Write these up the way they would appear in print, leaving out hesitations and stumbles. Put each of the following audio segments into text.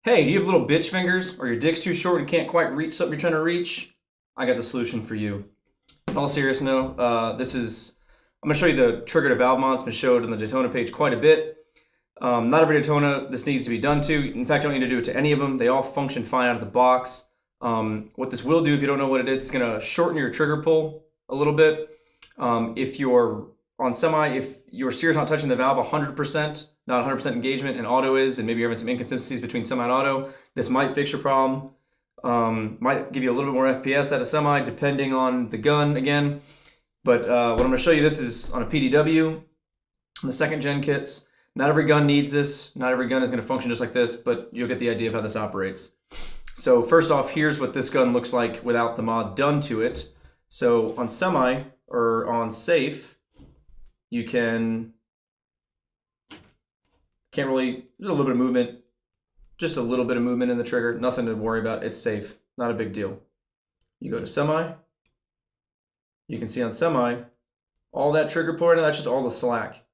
Hey, do you have little bitch fingers or your dick's too short and can't quite reach something you're trying to reach? I got the solution for you. In all seriousness, no, I'm going to show you the trigger to valve mod. It's been showed on the Daytona page quite a bit. Not every Daytona this needs to be done to. In fact, you don't need to do it to any of them. They all function fine out of the box. What this will do, if you don't know what it is, it's going to shorten your trigger pull a little bit. If you're on semi, if your sear's not touching the valve 100%, not 100% engagement, and auto is, and maybe you're having some inconsistencies between semi and auto, this might fix your problem. Might give you a little bit more FPS out of semi, depending on the gun again. But what I'm going to show you, this is on a PDW, on the second gen kits. Not every gun needs this. Not every gun is going to function just like this, but you'll get the idea of how this operates. So first off, here's what this gun looks like without the mod done to it. So on semi or on safe, you can't really, there's a little bit of movement, just a little bit of movement in the trigger, nothing to worry about. It's safe, not a big deal. You go to semi, you can see on semi, all that trigger pull right now, that's just all the slack.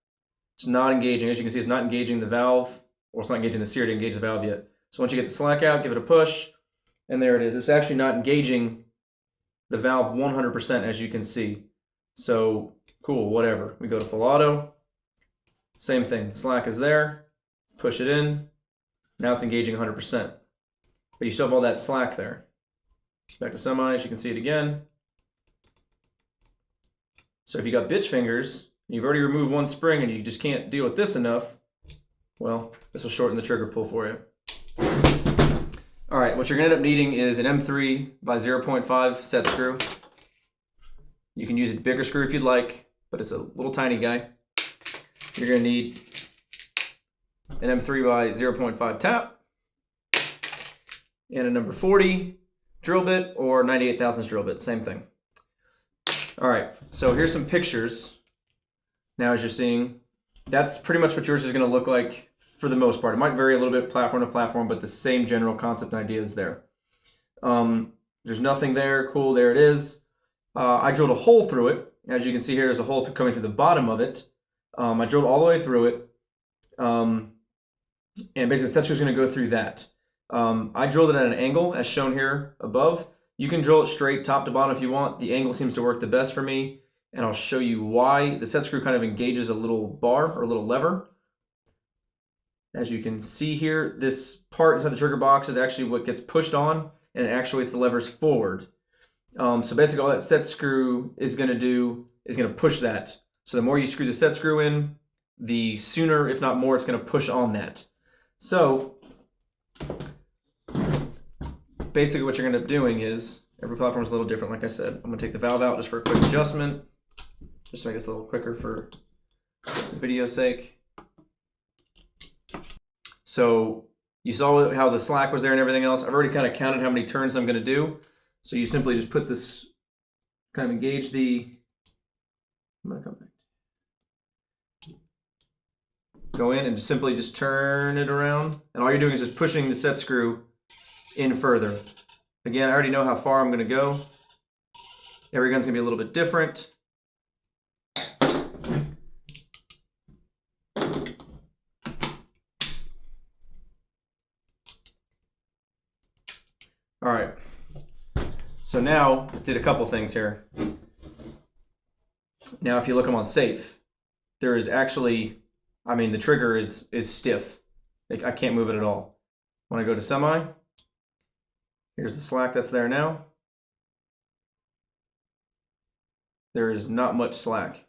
It's not engaging. As you can see, it's not engaging the valve, or it's not engaging the sear to engage the valve yet. So once you get the slack out, give it a push, and there it is. It's actually not engaging the valve 100%, as you can see. So cool, whatever. We go to full auto, same thing. Slack is there, push it in. Now it's engaging 100%. But you still have all that slack there. Back to semi, as you can see it again. So if you got bitch fingers, you've already removed one spring and you just can't deal with this enough, well, this will shorten the trigger pull for you. All right, what you're gonna end up needing is an M3 by 0.5 set screw. You can use a bigger screw if you'd like, but it's a little tiny guy. You're gonna need an M3 by 0.5 tap and a number 40 drill bit or 98 thousandths drill bit, same thing. All right, so here's some pictures. Now, as you're seeing, that's pretty much what yours is going to look like for the most part. It might vary a little bit platform to platform, but the same general concept and idea is there. There's nothing there. Cool, there it is. I drilled a hole through it. As you can see here, there's a hole coming through the bottom of it. I drilled all the way through it. And basically, the set screw is going to go through that. I drilled it at an angle, as shown here above. You can drill it straight top to bottom if you want. The angle seems to work the best for me. And I'll show you why. The set screw kind of engages a little bar or a little lever. As you can see here, this part inside the trigger box is actually what gets pushed on and it actuates the levers forward. So basically all that set screw is going to do is going to push that. So the more you screw the set screw in, the sooner, if not more, it's going to push on that. So basically what you're going to end up doing is, every platform is a little different, like I said. I'm going to take the valve out just for a quick adjustment, just to make this a little quicker for the video's sake. So you saw how the slack was there and everything else. I've already kind of counted how many turns I'm going to do. So you simply just put this, kind of engage the, I'm going to come back. Go in and simply just turn it around. And all you're doing is just pushing the set screw in further. Again, I already know how far I'm going to go. Every gun's going to be a little bit different. All right. So now, I did a couple things here. Now, if you look them on safe, there is actually, I mean, the trigger is stiff. Like, I can't move it at all. When I go to semi, here's the slack that's there now. There is not much slack.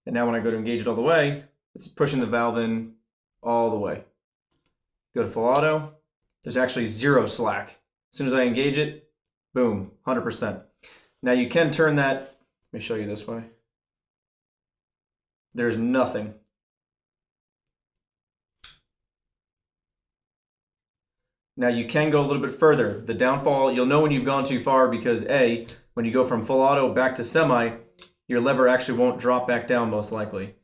And now when I go to engage it all the way, it's pushing the valve in all the way. Go to full auto, there's actually zero slack. As soon as I engage it, boom, 100%. Now you can turn that, let me show you this way. There's nothing. Now you can go a little bit further. The downfall, you'll know when you've gone too far because A, when you go from full auto back to semi, your lever actually won't drop back down most likely.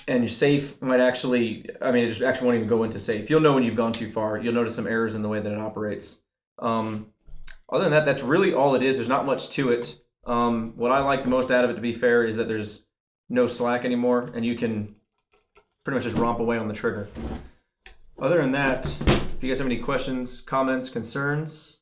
And your safe might actually, I mean, it just actually won't even go into safe. You'll know when you've gone too far. You'll notice some errors in the way that it operates. Other than that, that's really all it is. There's not much to it. What I like the most out of it, to be fair, is that there's no slack anymore, and you can pretty much just romp away on the trigger. Other than that, if you guys have any questions, comments, concerns,